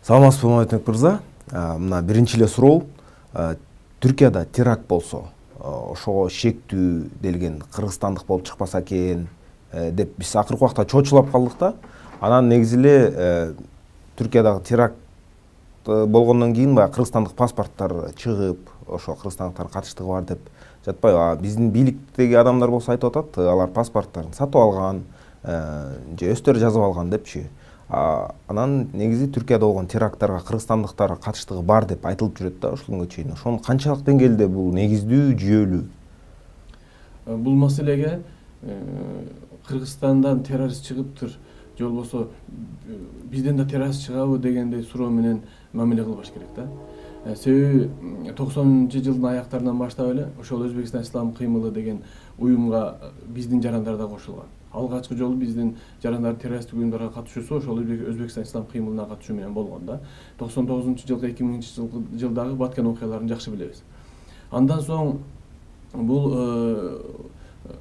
Саламатсызбы Маметбек мырза. Мына биринчи эле суроо. Түркияда теракт болсо, ошого шектүү делген кыргызстандык болуп чыкпаса экен деп биз акыркы убакта чочулап калдык да. Анан негизи эле Түркиядагы теракт болгондон кийин баягы кыргызстандык паспорттор чыгып, ошо кыргызстандыктардын катыштыгы бар деп жатпайбы? Биздин бийликтеги адамдар болсо айтып атат, алар паспортторун сатып алган, же өздөрү жазып алган депчи. Анан негизи Түркияда болгон теракттарга кыргызстандыктар катыштыгы бар деп айтылып жүрөт да ушул күнгө чейин. Ошонун канчалык деңгээлде бул негиздүү, жүйөлүү? Бул маселеге Кыргызстандан террорист чыгыптыр, же болбосо бизден да террорист чыгабы дегендей суроо менен мамиле кылбаш керек да. Себеби 90-жылдын аяктарынан баштап эле ошол Өзбекстан ислам кыймылы деген уюмга биздин жарандар да кошулган. Алгачкы жолу биздин жарандар террористтик уюмдарга катышуусу ошол Өзбекстан ислам кыймылына катышуу менен болгон да. 99-жылкы 2000-жылдагы Баткен окуяларын жакшы билебиз. Андан соң бул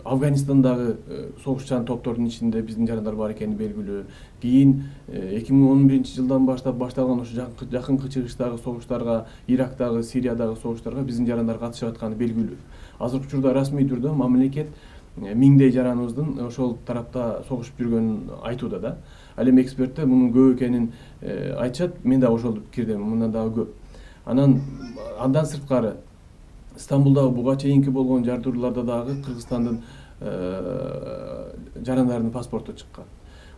Афганистандагы согушчан топтордун ичинде биздин жарандар бар экени белгилүү. Кийин 2011-жылдан баштап башталган ошо жакынкы чыгыштагы согуштарга, Ирактагы, Сириядагы согуштарга биздин жарандар катышып атканы белгилүү. Азыркы учурда расмий түрдө мамлекет миңдей жараныбыздын ошол тарапта согушуп жүргөнүн айтууда да. Ал эми эксперттер мунун көп экенин айтышат. Мен дагы ошол пикирдемин, мындан дагы көп. Андан сырткары Стамбулдагы буга чейинки болгон жардырууларда дагы Кыргызстандын жарандарынын паспорту чыккан.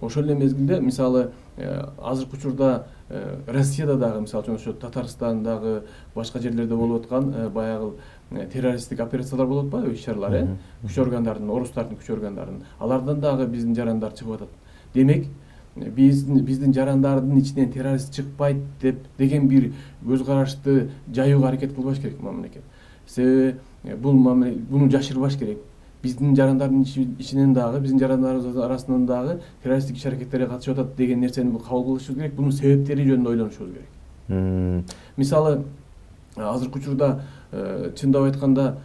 Ошол эле мезгилде мисалы азыркы учурда Россияда дагы мисалы үчүн ошо Татарстандагы башка жерлерде болуп аткан баягы террористтик операциялар болуп атпайбы, иш-чаралар, күч органдарынын, орустардын күч органдарынын. Алардан дагы биздин жарандар чыгып атат. Демек, биздин жарандардын ичинен террорист чыкпайт деген бир көз карашты жаюуга аракет кылбаш керек мамлекет. Себеби буну жашырбаш керек. Биздин жарандардын ичинен дагы, биздин жарандарыбыз арасынан дагы террористтик иш-аракеттерге катышып атат деген нерсени кабыл кылышыбыз керек. Бунун себептери жөнүндө ойлонушубуз керек. Мисалы, азыркы учурда чындап айтканда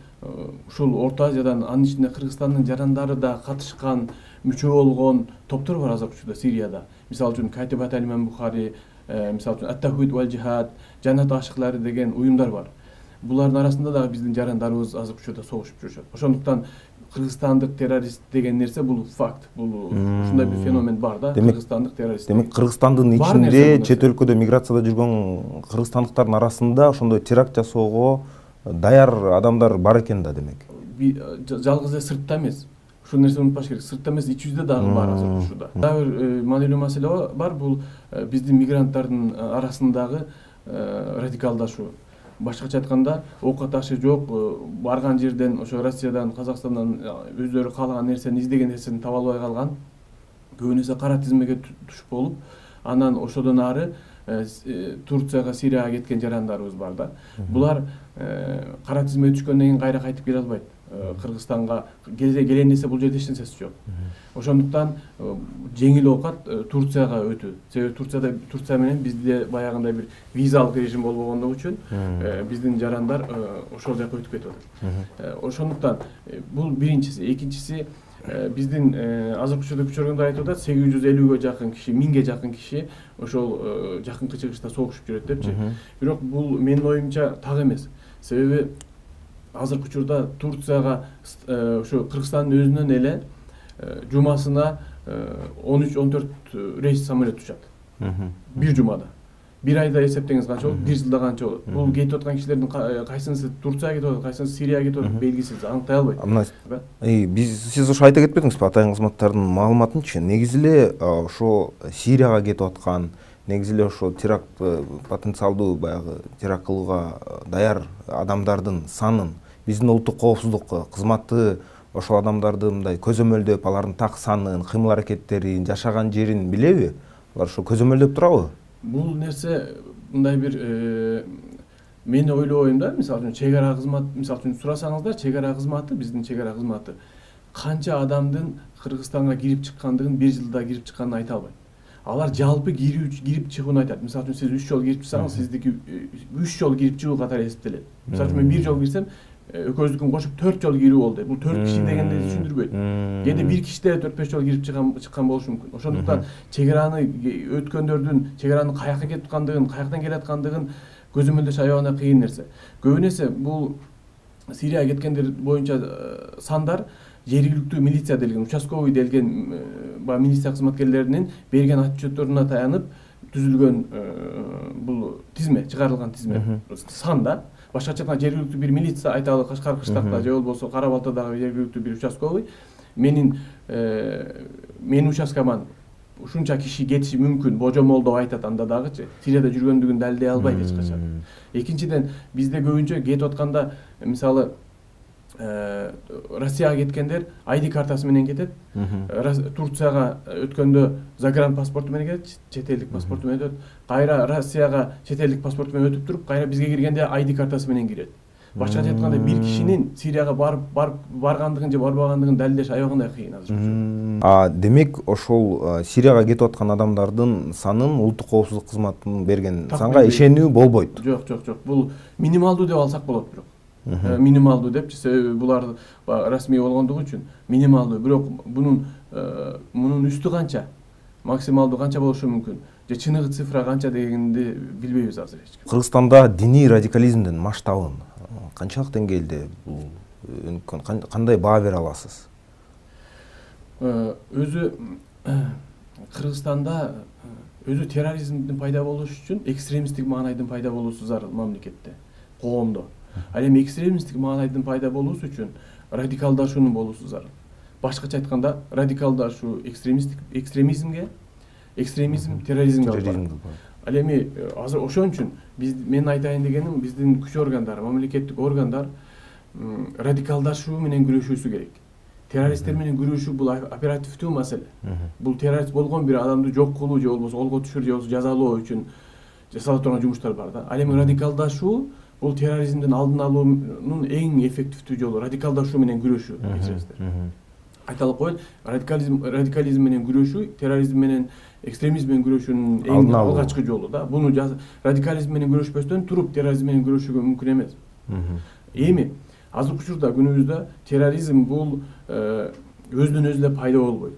ушул Орто Азиядан, анын ичинде Кыргызстандын жарандары да катышкан, мүчө болгон топтор бар азыркы учурда Сирияда. Мисалы үчүн Катибат Алиман Бухари, мисалы үчүн Ат-Тахвид валь Жихад, Жанат ашыклары деген уюмдар бар. Булардын арасында дагы биздин жарандарыбыз азыркы учурда согушуп жүрүшөт. Ошондуктан кыргызстандык террорист деген нерсе бул факт. Бул ушундай бир феномен бар да, кыргызстандык террорист. Демек Кыргызстандын ичинде, чет өлкөдө миграцияда жүргөн кыргызстандыктардын арасында ошондой теракт жасоого даяр адамдар бар экен да демек. Жалгыз эле сыртта эмес. Ушул нерсени унутпаш керек. Сыртта эмес, ичибизде дагы бар азыркы учурда. Дагы бир маанилүү маселе бар, бул биздин мигранттардын арасындагы радикалдашуу. Башкача айтканда, окко ташы жок, барган жерден, ошо Россиядан, Казакстандан өздөрү каалаган нерсени, издеген нерсени таба албай калган, көбүнесе кара тизмеге түшүп болуп, анан ошодон ары Турцияга, Сирияга кеткен жарандарыбыз бар да. Булар кара тизмеге түшкөндөн кийин кайра кайтып келе албайт. Кыргызстанга келен десе бул жерде эч нерсеси жок. Ошондуктан жеңил оокат Турцияга өтүү. Себеби Турция менен бизде баягындай бир визалык режим болбогондугу үчүн биздин жарандар ошол жака өтүп кетип атат. Ошондуктан бул биринчиси. Экинчиси, биздин азыркы учурда күч органдар айтып атат, 850-ге жакын киши, 1000ге жакын киши ошол жакынкы чыгышта согушуп жүрөт депчи. Бирок бул менин оюмча так эмес. Себеби азыркы учурда Турцияга ошо Кыргызстандын өзүнөн эле жумасына 13-14 рейс самолет учат. Бир жумада. Бир айда эсептеңиз канча болот, бир жылда канча болот. Бул кетип аткан кишилердин кайсынысы Турцияга кетип атат, кайсынысы Сирияга кетип атат, белгисиз, аныктай албайт. Сиз ошо айта кетпедиңизби атайын кызматтардын маалыматынчы? Негизи эле ошо Сирияга кетип аткан, негизи эле ошо теракт потенциалдуу баягы теракт кылууга даяр адамдардын санын биздин улуттук коопсуздук кызматы ошол адамдарды мындай көзөмөлдөп, алардын так санын, кыймыл аракеттерин, жашаган жерин билеби? Алар ошо көзөмөлдөп турабы? Бул нерсе мындай бир мен ойлобойм да, мисалы үчүн чек ара кызмат, мисалы үчүн сурасаңыздар, чек ара кызматы, биздин чек ара кызматы канча адамдын Кыргызстанга кирип чыккандыгын, бир жылда кирип чыкканын айта албайт. Алар жалпы кирип чыгууну айтат. Мисалы үчүн сиз 3 жолу кирип чыксаңыз, сиздики 3 жолу кирип чыгуу катары эсептелет. Мисалы үчүн мен 1 жолу кирсем, экөөбүздүкүн кошуп 4 жолу кирип болду. Бул 4 киши дегенди түшүндүрбөйт. Кээде бир киши деле 4-5 жолу кирип чыккан болушу мүмкүн. Ошондуктан чек араны өткөндөрдүн чек аранын каяка кетип аткандыгын, каяктан келаткандыгын көзөмөлдөш аябагында кыйын нерсе. Көп эсе бул Сирияга кеткендер боюнча сандар жергиликтүү милиция делген, участковый делген баягы милиция кызматкерлеринин берген отчетторуна таянып түзүлгөн бул тизме, чыгарылган тизме сан да. Башкача айтканда жергиликтүү бир милиция, айталы Кашкар кыштакта же болбосо Кара Балтадагы жергиликтүү бир участковый менин участкаман ушунча киши кетиши мүмкүн, божомол деп айтат анда дагычы. Сирияда жүргөндүгүн далилдей албайт эч качан. Экинчиден, бизде көбүнчө кетип атканда мисалы Россияга кеткендер ID картасы менен кетет. Турцияга өткөндө загран паспорту менен кетет, чет элдик паспорту менен өтөт. Кайра Россияга чет элдик паспорту менен өтүп туруп, кайра бизге киргенде ID картасы менен кирет. Башкача айтканда бир кишинин Сирияга баргандыгын же барбагандыгын далилдеш аябагында кыйын азыр. Демек ошол Сирияга кетип аткан адамдардын санын улуттук коопсуздук кызматынын берген санга ишенүү болбойт. Жок. Бул минималдуу деп алсак болот бирок. Минималдуу депчи, себеби булар расмий болгондугу үчүн минималдуу. Бирок мунун үстү канча, максималдуу канча болушу мүмкүн, же чыныгы цифра канча дегенди билбейбиз азыр эч ким. Кыргызстанда диний радикализмдин масштабын канчалык деңгээлде бул кандай баа бере аласыз? Өзү Кыргызстанда өзү терроризмдин пайда болушу үчүн экстремисттик маанайдын пайда болуусу зарыл мамлекетте, коомдо. Ал эми экстремисттик маанайдын пайда болуусу үчүн радикалдашуунун болуусу зарыл. Башкача айтканда радикалдашуу экстремизм терроризмге алып барат. Ал эми азыр ошон үчүн мен айтайын дегеним, биздин күч органдары, мамлекеттик органдар радикалдашуу менен күрөшүүсү керек. Террористтер менен күрөшүү бул оперативдүү маселе. Бул террорист болгон бир адамды жок кылуу же болбосо колго түшүрүү же болбосо жазалоо үчүн жасала турган жумуштар бар да. Ал эми радикалдашуу бул терроризмдин алдын алуунун эң эффективдүү жолу, радикалдашуу менен күрөшүү. Айталып коеюн, радикализм менен күрөшүү, терроризм менен экстремизм менен күрөшүүнүн эң алгачкы жолу да. Буну радикализм менен күрөшпөстөн туруп терроризм менен күрөшүүгө мүмкүн эмес. Эми азыркы учурда күнүбүздө терроризм бул өзүнөн өзү эле пайда болбойт.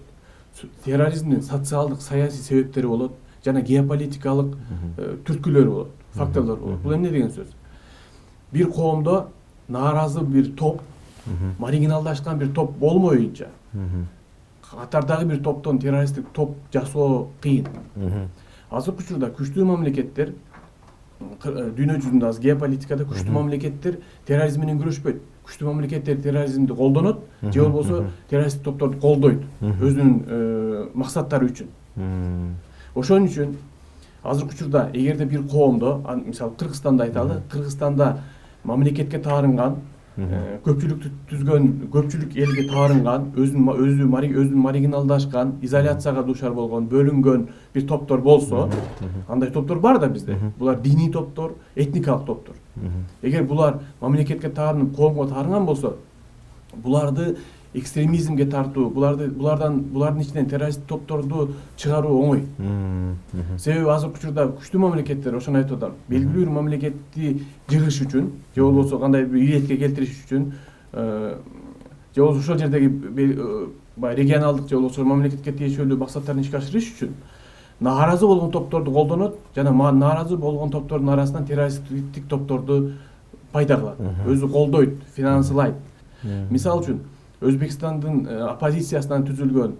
Терроризмдин социалдык, саясий себептери болот, жана геополитикалык түрткүлөрү болот, факторлор болот. Бул эмне деген сөз? Бир коомдо нааразы бир топ, маргиналдашкан бир топ болмоюнча, катардагы бир топтон террористтик топ жасоо кыйын. Азыркы учурда күчтүү мамлекеттер, дүйнө жүзүндө азыр геополитикада күчтүү мамлекеттер терроризм менен күрөшпөйт. Күчтүү мамлекеттер терроризмди колдонот, же болбосо террористтик топторду колдойт өзүнүн максаттары үчүн. Ошон үчүн азыркы учурда эгерде бир коомдо, мисалы Кыргызстанды айталы, Кыргызстанда мамлекетке таарынган, көпчүлүктү түзгөн, көпчүлүк элге таарынган, өзү маргиналдашкан, изоляцияга дуушар болгон, бөлүнгөн бир топтор болсо, андай топтор бар да бизде. Булар диний топтор, этникалык топтор. Эгер булар мамлекетке таарынып, коомго таарынган болсо, буларды экстремизмге тартуу, булардын ичинен террорист топторду чыгаруу оңой. Себеби азыркы учурда күчтүү мамлекеттер, ошону айтып атам, белгилүү бир мамлекетти жыгыш үчүн, же болбосо кандай бир ийгиликке келтириш үчүн, же болбосо ошол жердеги регионалдык же болбосо мамлекетке тиешелүү максаттарын ишке ашырыш үчүн нааразы болгон топторду колдонот, жана нааразы болгон топтордун арасынан террористтик топторду пайда кылат, өзү колдойт, финансылайт. Мисалы үчүн Өзбекстандын оппозициясынан түзүлгөн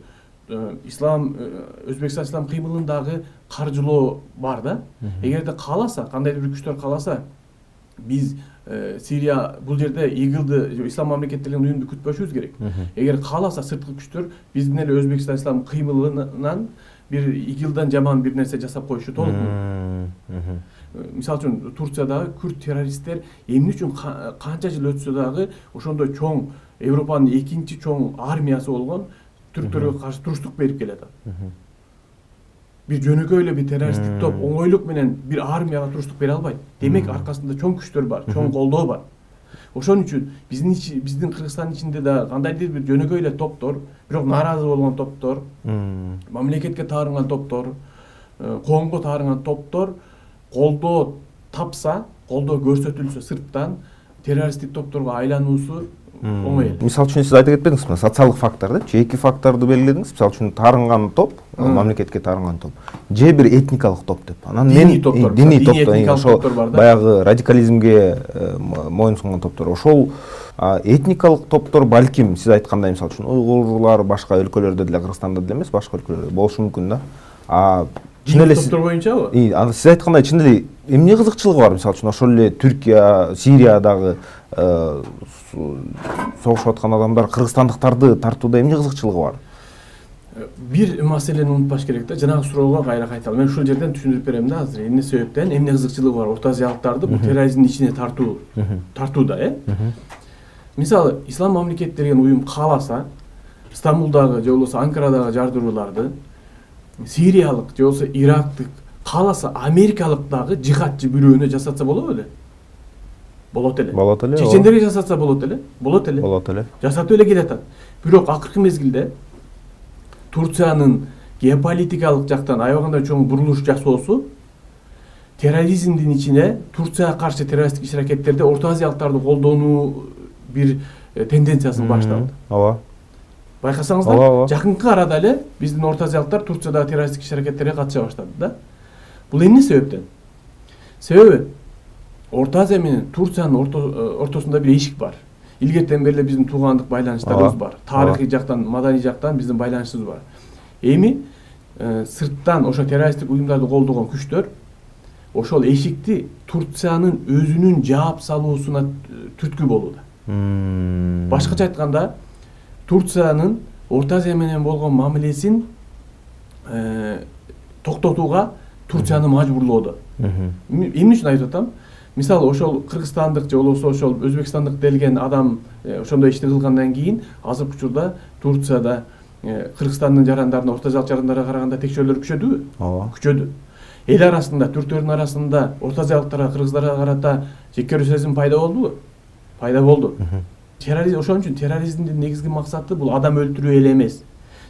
Өзбекстан ислам кыймылындагы каржылоо бар да. Эгерде кааласа, кандайдыр бир күчтөр кааласа, биз Сирия бул жерде ИГИЛди, ислам мамлекеттеринин уюмду күтпөшүбүз керек. Эгер кааласа сырткы күчтөр биздин эле Өзбекстан ислам кыймылынан бир ИГИЛдан жаман бир нерсе жасап коюшу толук мүмкүн. Мисалы үчүн Турциядагы күрд террористтер эмне үчүн канча жыл өтсө дагы ошондой чоң Европанын экинчи чоң армиясы болгон түрктөргө каршы туруштук берип келатат. Бир жөнөкөй эле бир террористтик топ оңойлук менен бир армияга туруштук бере албайт. Демек аркасында чоң күчтөр бар, чоң колдоо бар. Ошон үчүн биздин Кыргызстандын ичинде да кандайдыр бир жөнөкөй эле топтор, бирок нааразы болгон топтор, мамлекетке таарынган топтор, коомго таарынган топтор колдоо тапса, колдоо көрсөтүлсө сырттан террористтик топторго айлануусу оңой эле. Мисалы үчүн сиз айтып кетпедиңиз ми? Социалдык фактор деп, же эки факторду белгиледиңиз. Мисалы үчүн таарынган топ, мамлекетке таарынган топ, же бир этникалык топ деп. Анан диний топтор, диний этникалык ошол топтор бар да. баягы радикализмге моюнсунган топтор. Ошол этникалык топтор балким сиз айткандай, мисалы үчүн уйгурлар башка өлкөлөрдө деле, Кыргызстанда деле эмес, башка өлкөлөрдө болушу мүмкүн да. Чын эле топтор боюнчабы? Сиз айткандай чын эле эмне кызыкчылыгы бар? Мисалы үчүн ошол эле Түркия, Сириядагы согушуп аткан адамдар кыргызстандыктарды тартууда эмне кызыкчылыгы бар? Бир маселени унутпаш керек да. Жанагы суроого кайра кайталам. Мен ушул жерден түшүндүрүп берем да азыр. Эмне себептен, эмне кызыкчылыгы бар Орто Азиялыктарды бул терроризмдин ичине тартууда, Мисалы, ислам мамлекет деген уюм кааласа, Стамбулдагы же болбосо Анкарадагы жардырууларды сириялык же болбосо ирактык, кааласа америкалык дагы жихадчы бирөөнө жасатса болобу эле? Болот эле. Болот эле. Чечендерге жасатса болот эле? Болот эле. Болот эле. Жасатып эле келатат. Бирок акыркы мезгилде Турциянын геополитикалык жактан аябагандай чоң бурулуш жасоосу терроризмдин ичине Турцияга каршы террористтик иш-аракеттерде Орто Азиялыктарды колдонуу бир тенденциясын башталды. Ооба. Байкасаңыздар, жакынкы арада эле биздин Орто Азиялыктар Турциядагы террористтик иш-аракеттерге катыша баштады да. Бул эмне себептен? Себеби Орто Азия менен Турциянын ортосунда бир эшик бар. Илгертен бери эле биздин туугандык байланыштарыбыз бар. Тарыхый жактан, маданий жактан биздин байланышыбыз бар. Эми сырттан ошо террористтик уюмдарды колдогон күчтөр ошол эшикти Турциянын өзүнүн жаап салуусуна түрткү болууда. Башкача айтканда, Турциянын Орто Азия менен болгон мамилесин токтотууга Турцияны мажбурлоодо. Эмне үчүн айтып атам? Мисалы, ошол кыргызстандык же болбосо ошол өзбекстандык делген адам ошондой ишти кылгандан кийин азыркы учурда Турцияда Кыргызстандын жарандарына, Орто Азиялык жарандарга караганда текшерүүлөр күчөдүбү? Ооба. Күчөдү. Эл арасында, төртөөрдүн арасында Орто Азиялыктарга, кыргыздарга карата жеккөрүү сезим пайда болдубу? Пайда болду. Терроризм, ошон үчүн терроризмдин негизги максаты бул адам өлтүрүү эле эмес.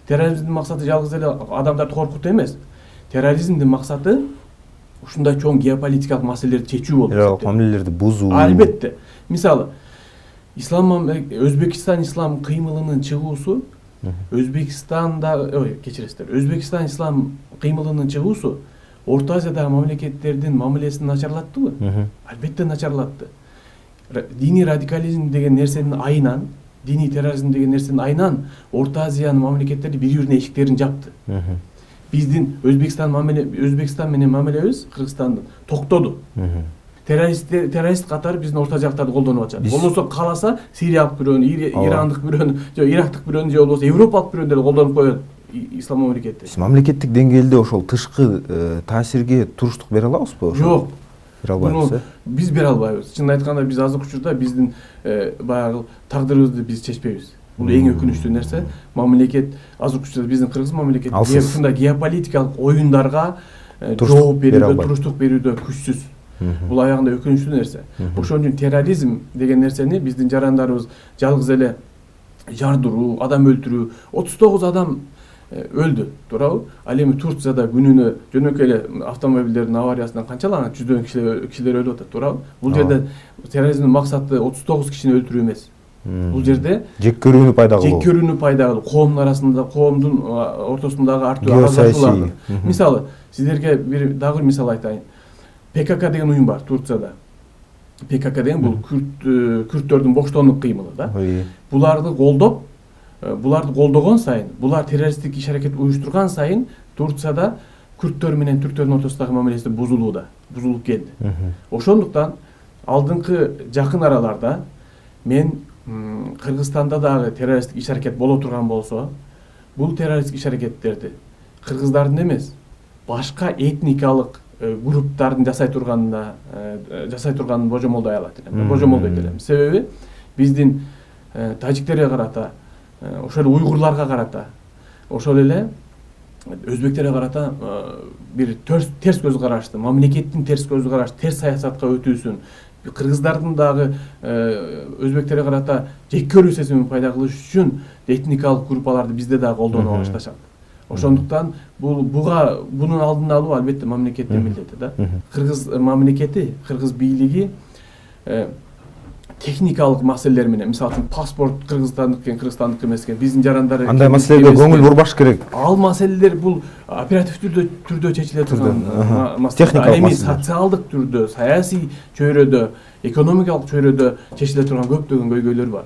Терроризмдин максаты жалгыз эле адамдарды коркутуу эмес. Терроризмдин максаты ушундай чоң геополитикалык маселелерди чечүү болуп эсептелет. Мамилелерди бузуу. Албетте. Мисалы, Өзбекстан ислам кыймылынын чыгуусу, Өзбекстан ислам кыймылынын чыгуусу Орто Азиядагы мамлекеттердин мамилесин начарлаттыбы? Албетте начарлатты. Диний радикализм деген нерсенин айынан, диний терроризм деген нерсенин айынан Орто Азиянын мамлекеттери бири-бирине эшиктерин жапты. Биздин Өзбекстан менен мамилебиз Кыргызстандын токтоду. Террорист катары биздин Орто Азиялыктарды колдонуп атышат. Болбосо кааласа Сириялык бирөөнү, Ирандык бирөөнү, же Ирактык бирөөнү же болбосо Европалык бирөөнү деле колдонуп коет ислам мамлекети. Мамлекеттик деңгээлде ошол тышкы таасирге туруштук бере алабызбы? Жок. Бере албайбыз. Биз бере албайбыз. Чынын айтканда биз азыркы учурда биздин баягы тагдырыбызды биз чечпейбиз. Бул эң өкүнүчтүү нерсе. Мамлекет азыркы учурда биздин кыргыз мамлекети ушундай геополитикалык оюндарга жооп берүүдө, туруштук берүүдө күчсүз. Бул аягында өкүнүчтүү нерсе. Ошон үчүн терроризм деген нерсени биздин жарандарыбыз жалгыз эле жардыруу, адам өлтүрүү, 39 адам өлдү, туурабы? Ал эми Турцияда күнүнө жөнөкөй эле автомобилдердин авариясынан канчалаган жүздөн кишилер өлүп атат, туурабы? Бул жерде терроризмдин максаты 39 кишини өлтүрүү эмес. Бул жерде жеккөрүүнү пайда кылуу. Жеккөрүүнү пайда кылуу, коомдун арасында, коомдун ортосундагы артуу аралашууларды. Мисалы, сиздерге дагы бир мисал айтайын. ПКК деген уюм бар Турцияда. ПКК деген бул күрттөрдүн боштондук кыймылы да. Буларды колдогон сайын, булар террористтик иш-аракет уюштурган сайын Турцияда күрттөр менен түрктөрдүн ортосундагы мамилеси бузулуп келди. Ошондуктан алдыңкы жакын араларда мен Кыргызстанда дагы террористтик иш-аракет боло турган болсо, бул террористтик иш-аракеттерди кыргыздардын эмес, башка этникалык групптардын жасай турганын божомолдой алат элем. Божомолдойт элем. Себеби биздин тажиктерге карата, ошол эле уйгурларга карата, ошол эле өзбектерге карата бир терс көз карашты, мамлекеттин терс көз карашы, терс саясатка өтүүсүн, кыргыздардын дагы өзбектерге карата жеккөрүү сезимин пайда кылыш үчүн этникалык группаларды бизде дагы колдонуп башташат. Ошондуктан бунун алдын алуу албетте мамлекеттин милдети да. Кыргыз мамлекети, кыргыз бийлиги техникалык маселелер менен, мисалы үчүн паспорт кыргызстандык экен, кыргызстандык эмес экен, биздин жарандар андай маселеге көңүл бурбаш керек. Ал маселелер бул оперативдүү түрдө чечиле турган маселе. Техникалык Эми маселе. социалдык түрдө, саясий чөйрөдө, экономикалык чөйрөдө чечиле турган көптөгөн көйгөйлөр бар.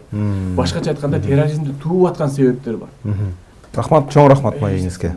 Башкача айтканда терроризмди тууп аткан себептер бар. Рахмат, чоң рахмат маегиңизге.